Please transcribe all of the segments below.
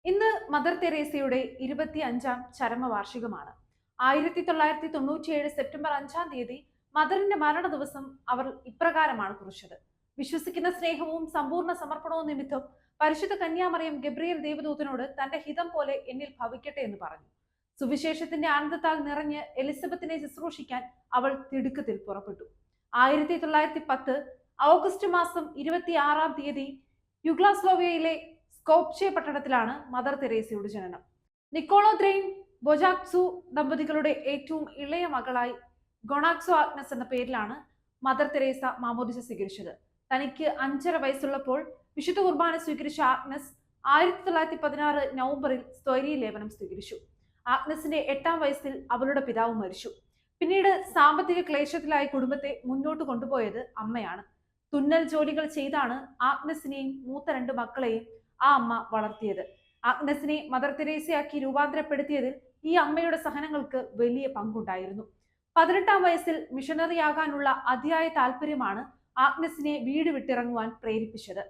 ഇന്ന് mother തെരേസയുടെ 25ാം ചരമവാർഷികമാണ്. 1997 September 5-ാം തീയതി മദറിന്റെ മരണ ദിവസം അവർ ഇപ്രകാരമാണ് കുറിച്ചത്. വിശ്വസിക്കുന്ന സ്നേഹവും സമ്പൂർണ്ണ സമർപ്പണവും നിമിത്തം പരിശുദ്ധ കന്യാമറിയം ഗബ്രിയേൽ ദേവദൂതനോട് തന്റെ ഹിതം പോലെ എന്നിൽ ഭവിക്കട്ടെ എന്ന് പറഞ്ഞു. സുവിശേഷത്തിന്റെ ആനന്ദത്താൽ നിറഞ്ഞ് എലിസബത്തിനെ ശുശ്രൂഷിക്കാൻ അവൾ തിടുക്കത്തിൽ പുറപ്പെട്ടു. 1910 ഓഗസ്റ്റ് മാസം 26-ാം തീയതി യുഗ്ലാസ്ലോവിയയിലെ സ്കോപ്ചെ പട്ടണത്തിലാണ് മദർ തെരേസയുടെ ജനനം. നിക്കോളോ ദ്രെയിൻ ബൊജാക്സു ദമ്പതികളുടെ ഏറ്റവും ഇളയ മകളായി ഗൊണാക്സോ ആഗ്നസ് എന്ന പേരിലാണ് മദർ തെരേസ മാമോദിസ സ്വീകരിച്ചത്. തനിക്ക് 5.5 വയസ്സുള്ളപ്പോൾ വിശുദ്ധ കുർബാന സ്വീകരിച്ച ആഗ്നസ് 1916 നവംബറിൽ സ്വൈരീ ലേപനം സ്വീകരിച്ചു. ആഗ്നസിന്റെ 8-ാം വയസ്സിൽ അവളുടെ പിതാവ് മരിച്ചു. പിന്നീട് സാമ്പത്തിക ക്ലേശത്തിലായി കുടുംബത്തെ മുന്നോട്ട് കൊണ്ടുപോയത് അമ്മയാണ്. തുന്നൽ ജോലികൾ ചെയ്താണ് ആഗ്നസിനെയും മൂത്ത 2 മക്കളെയും ആ അമ്മ വളർത്തിയത്. ആഗ്നസിനെ മദർ തെരേസയാക്കി രൂപാന്തരപ്പെടുത്തിയതിൽ ഈ അമ്മയുടെ സഹനങ്ങൾക്ക് വലിയ പങ്കുണ്ടായിരുന്നു. 18-ാം വയസ്സിൽ മിഷണറി ആകാനുള്ള അതിയായ താല്പര്യമാണ് ആഗ്നസിനെ വീട് വിട്ടിറങ്ങുവാൻ പ്രേരിപ്പിച്ചത്.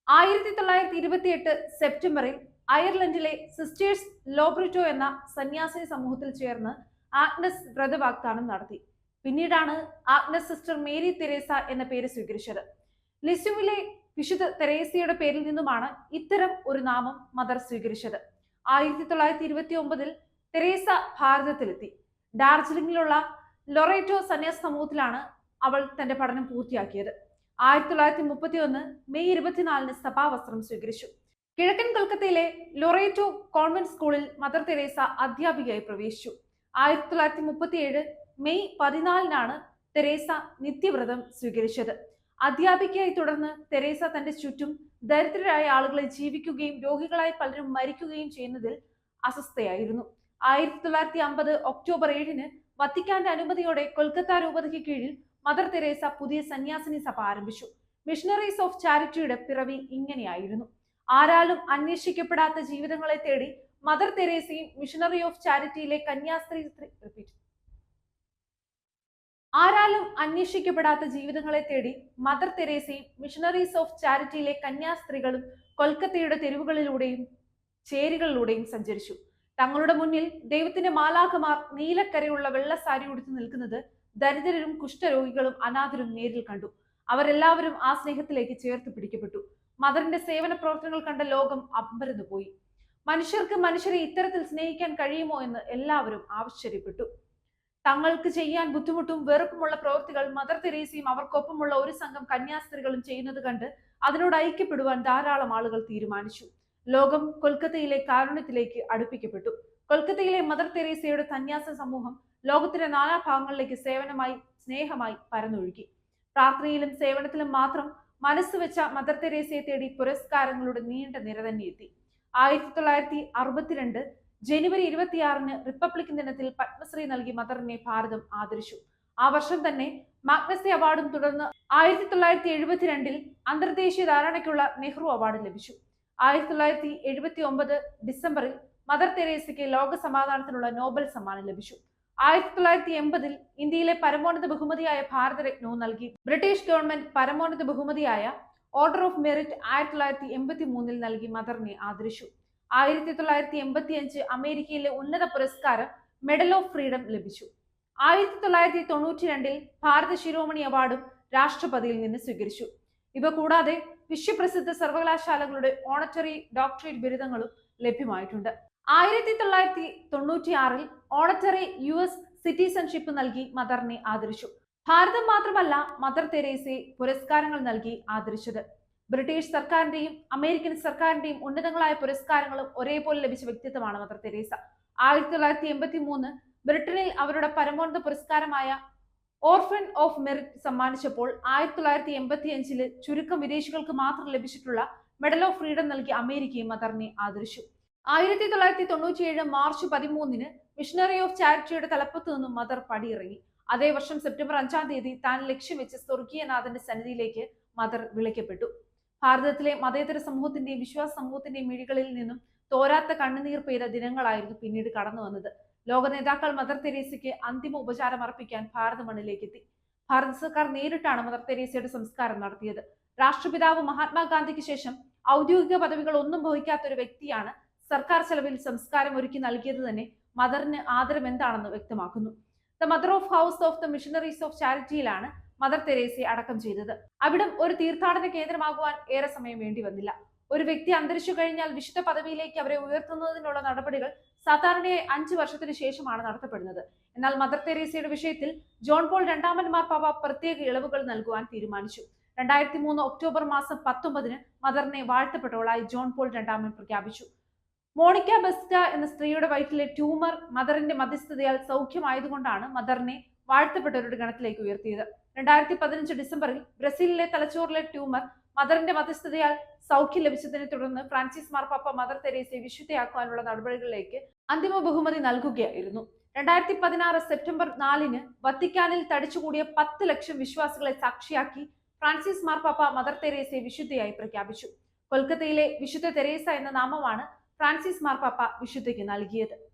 1928 സെപ്റ്റംബറിൽ അയർലൻഡിലെ സിസ്റ്റേഴ്സ് ലോബ്രിറ്റോ എന്ന സന്യാസിനി സമൂഹത്തിൽ ചേർന്ന് ആഗ്നസ് വ്രതവാഗ്ദാനം നടത്തി. പിന്നീടാണ് ആഗ്നസ് സിസ്റ്റർ മേരി തെരേസ എന്ന പേര് സ്വീകരിച്ചത്. ലിസ്യുവിലെ വിശുദ്ധ തെരേസയുടെ പേരിൽ നിന്നുമാണ് ഇത്തരം ഒരു നാമം മദർ സ്വീകരിച്ചത്. 1929 തെരേസ ഭാരതത്തിലെത്തി. ഡാർജിലിംഗിലുള്ള ലൊറേറ്റോ സന്യാസ സമൂഹത്തിലാണ് അവൾ തന്റെ പഠനം പൂർത്തിയാക്കിയത്. 1931 മെയ് 24-ന് സഭാവസ്ത്രം സ്വീകരിച്ചു. കിഴക്കൻ കൊൽക്കത്തയിലെ ലൊറേറ്റോ കോൺവെന്റ് സ്കൂളിൽ മദർ തെരേസ അധ്യാപികയായി പ്രവേശിച്ചു. 1937 മെയ് 14-നാണ് തെരേസ നിത്യവ്രതം സ്വീകരിച്ചത്. അധ്യാപികയായി തുടർന്ന് തെരേസ തന്റെ ചുറ്റും ദരിദ്രരായ ആളുകളെ ജീവിക്കുകയും രോഗികളായി പലരും മരിക്കുകയും ചെയ്യുന്നതിൽ അസ്വസ്ഥയായിരുന്നു. 1950 ഒക്ടോബർ 7-ന് വത്തിക്കാന്റെ അനുമതിയോടെ കൊൽക്കത്ത രൂപതയ്ക്ക് കീഴിൽ മദർ തെരേസ പുതിയ സന്യാസിനി സഭ ആരംഭിച്ചു. മിഷണറീസ് ഓഫ് ചാരിറ്റിയുടെ പിറവി ഇങ്ങനെയായിരുന്നു. ആരാലും അന്വേഷിക്കപ്പെടാത്ത ജീവിതങ്ങളെ തേടി മദർ തെരേസയും മിഷണറി ഓഫ് ചാരിറ്റിയിലെ കന്യാസ്ത്രീ ആരാലും അന്വേഷിക്കപ്പെടാത്ത ജീവിതങ്ങളെ തേടി മദർ തെരേസയും മിഷണറീസ് ഓഫ് ചാരിറ്റിയിലെ കന്യാസ്ത്രീകളും കൊൽക്കത്തയുടെ തെരുവുകളിലൂടെയും ചേരികളിലൂടെയും സഞ്ചരിച്ചു. തങ്ങളുടെ മുന്നിൽ ദൈവത്തിന്റെ മാലാഖമാർ നീലക്കരയുള്ള വെള്ളസാരി ഉടുത്തു നിൽക്കുന്നത് ദരിദ്രരും കുഷ്ഠരോഗികളും അനാഥരും നേരിൽ കണ്ടു. അവരെല്ലാവരും ആ സ്നേഹത്തിലേക്ക് ചേർത്ത് പിടിക്കപ്പെട്ടു. മദറിന്റെ സേവന പ്രവർത്തനങ്ങൾ കണ്ട ലോകം അമ്പരന്നു പോയി. മനുഷ്യർക്ക് മനുഷ്യരെ ഇത്തരത്തിൽ സ്നേഹിക്കാൻ കഴിയുമോ എന്ന് എല്ലാവരും ആശ്ചര്യപ്പെട്ടു. തങ്ങൾക്ക് ചെയ്യാൻ ബുദ്ധിമുട്ടും വെറുപ്പുമുള്ള പ്രവൃത്തികൾ മദർ തെരേസയും അവർക്കൊപ്പമുള്ള ഒരു സംഘം കന്യാസ്ത്രീകളും ചെയ്യുന്നത് കണ്ട് അതിനോട് ഐക്യപ്പെടുവാൻ ധാരാളം ആളുകൾ തീരുമാനിച്ചു. ലോകം കൊൽക്കത്തയിലെ കാരുണ്യത്തിലേക്ക് അടുപ്പിക്കപ്പെട്ടു. കൊൽക്കത്തയിലെ മദർ തെരേസയുടെ സന്യാസ സമൂഹം ലോകത്തിന്റെ നാനാഭാഗങ്ങളിലേക്ക് സേവനമായി സ്നേഹമായി പരന്നൊഴുകി. പ്രാർത്ഥനയിലും സേവനത്തിലും മാത്രം മനസ്സ് വെച്ച മദർ തെരേസയെ തേടി പുരസ്കാരങ്ങളുടെ നീണ്ട നിര തന്നെ എത്തി. 1962 ജനുവരി 26-ന് റിപ്പബ്ലിക് ദിനത്തിൽ പത്മശ്രീ നൽകി മദറിനെ ഭാരതം ആദരിച്ചു. ആ വർഷം തന്നെ മാഗ്നസെ അവാർഡും തുടർന്ന് 1972 അന്തർദേശീയ ധാരണയ്ക്കുള്ള നെഹ്റു അവാർഡ് ലഭിച്ചു. 1979 ഡിസംബറിൽ മദർ തെരേസയ്ക്ക് ലോക സമാധാനത്തിനുള്ള നോബൽ സമ്മാനം ലഭിച്ചു. 1980 ഇന്ത്യയിലെ പരമോന്നത ബഹുമതിയായ ഭാരതരത്നവും നൽകി. ബ്രിട്ടീഷ് ഗവൺമെന്റ് പരമോന്നത ബഹുമതിയായ ഓർഡർ ഓഫ് മെറിറ്റ് 1983 നൽകി മദറിനെ ആദരിച്ചു. 1985 അമേരിക്കയിലെ ഉന്നത പുരസ്കാരം മെഡൽ ഓഫ് ഫ്രീഡം ലഭിച്ചു. 1992 ഭാരത ശിരോമണി അവാർഡും രാഷ്ട്രപതിയിൽ നിന്ന് സ്വീകരിച്ചു. ഇവ കൂടാതെ വിശ്വപ്രസിദ്ധ സർവകലാശാലകളുടെ ഓണററി ഡോക്ടറേറ്റ് ബിരുദങ്ങളും ലഭ്യമായിട്ടുണ്ട്. 1996 ഓണററി US സിറ്റിസൺഷിപ്പ് നൽകി മദറിനെ ആദരിച്ചു. ഭാരതം മാത്രമല്ല മദർ തെരേസയെ പുരസ്കാരങ്ങൾ നൽകി ആദരിച്ചത്. ബ്രിട്ടീഷ് സർക്കാരിന്റെയും അമേരിക്കൻ സർക്കാരിന്റെയും ഉന്നതങ്ങളായ പുരസ്കാരങ്ങളും ഒരേപോലെ ലഭിച്ച വ്യക്തിത്വമാണ് മദർ തെരേസ. 1983 ബ്രിട്ടനിൽ അവരുടെ പരമോന്നത പുരസ്കാരമായ ഓർഫൻ ഓഫ് മെറിറ്റ് സമ്മാനിച്ചപ്പോൾ 1985 ചുരുക്കം വിദേശികൾക്ക് മാത്രം ലഭിച്ചിട്ടുള്ള മെഡൽ ഓഫ് ഫ്രീഡം നൽകി അമേരിക്കയും മദറിനെ ആദരിച്ചു. 1997 മാർച്ച് 13-ന് മിഷണറി ഓഫ് ചാരിറ്റിയുടെ തലപ്പത്ത് നിന്നും മദർ പടിയിറങ്ങി. അതേ വർഷം സെപ്റ്റംബർ 5-ാം തീയതി താൻ ലക്ഷ്യം വെച്ച് സ്വർഗീയനാഥന്റെ സന്നിധിയിലേക്ക് മദർ വിളിക്കപ്പെട്ടു. ഭാരതത്തിലെ മതേതര സമൂഹത്തിന്റെയും വിശ്വാസ സമൂഹത്തിന്റെയും മിഴികളിൽ നിന്നും തോരാത്ത കണ്ണുനീർ പെയ്ത ദിനങ്ങളായിരുന്നു പിന്നീട് കടന്നു വന്നത്. ലോക നേതാക്കൾ മദർ തെരേസയ്ക്ക് അന്തിമ ഉപചാരം അർപ്പിക്കാൻ ഭാരത മണ്ണിലേക്ക് എത്തി. ഭാരത സർക്കാർ നേരിട്ടാണ് മദർ തെരേസയുടെ സംസ്കാരം നടത്തിയത്. രാഷ്ട്രപിതാവ് മഹാത്മാഗാന്ധിക്ക് ശേഷം ഔദ്യോഗിക പദവികൾ ഒന്നും വഹിക്കാത്ത ഒരു വ്യക്തിയാണ് സർക്കാർ ചെലവിൽ സംസ്കാരം ഒരുക്കി നൽകിയത് തന്നെ മദറിന് ആദരം എന്താണെന്ന് വ്യക്തമാക്കുന്നു. The mother of house of the missionaries of ചാരിറ്റിയിലാണ് മദർ തെരേസയെ അടക്കം ചെയ്തത്. അവിടം ഒരു തീർത്ഥാടന കേന്ദ്രമാകുവാൻ ഏറെ സമയം വേണ്ടി വന്നില്ല. ഒരു വ്യക്തി അന്തരിച്ചു കഴിഞ്ഞാൽ വിശുദ്ധ പദവിയിലേക്ക് അവരെ ഉയർത്തുന്നതിനുള്ള നടപടികൾ സാധാരണയായി 5 വർഷത്തിന് ശേഷമാണ് നടത്തപ്പെടുന്നത്. എന്നാൽ മദർ തെരേസയുടെ വിഷയത്തിൽ ജോൺ പോൾ രണ്ടാമൻ മാർപ്പാപ്പ പ്രത്യേക ഇളവുകൾ നൽകുവാൻ തീരുമാനിച്ചു. 2003 ഒക്ടോബർ മാസം 19-ന് മദറിനെ വാഴ്ത്തപ്പെട്ടവളായി ജോൺ പോൾ രണ്ടാമൻ പ്രഖ്യാപിച്ചു. മോണിക്ക ബെസ്റ്റ എന്ന സ്ത്രീയുടെ വയറ്റിലെ ട്യൂമർ മദറിന്റെ മധ്യസ്ഥതയാൽ സൗഖ്യമായതുകൊണ്ടാണ് മദറിനെ വാഴ്ത്തപ്പെട്ടവരുടെ ഗണത്തിലേക്ക് ഉയർത്തിയത്. 2015 ഡിസംബറിൽ ബ്രസീലിലെ തലച്ചോറിലെ ട്യൂമർ മദറിന്റെ മധ്യസ്ഥതയാൽ സൗഖ്യം ലഭിച്ചതിനെ തുടർന്ന് ഫ്രാൻസിസ് മാർപ്പാപ്പ മദർ തെരേസയെ വിശുദ്ധയാക്കുവാനുള്ള നടപടികളിലേക്ക് അന്തിമ ബഹുമതി നൽകുകയായിരുന്നു. 2016 സെപ്റ്റംബർ 4-ന് വത്തിക്കാനിൽ തടിച്ചുകൂടിയ 10 ലക്ഷം വിശ്വാസികളെ സാക്ഷിയാക്കി ഫ്രാൻസിസ് മാർപ്പാപ്പ മദർ തെരേസയെ വിശുദ്ധയായി പ്രഖ്യാപിച്ചു. കൊൽക്കത്തയിലെ വിശുദ്ധ തെരേസ എന്ന നാമമാണ് ഫ്രാൻസിസ് മാർപ്പാപ്പ വിശുദ്ധയ്ക്ക് നൽകിയത്.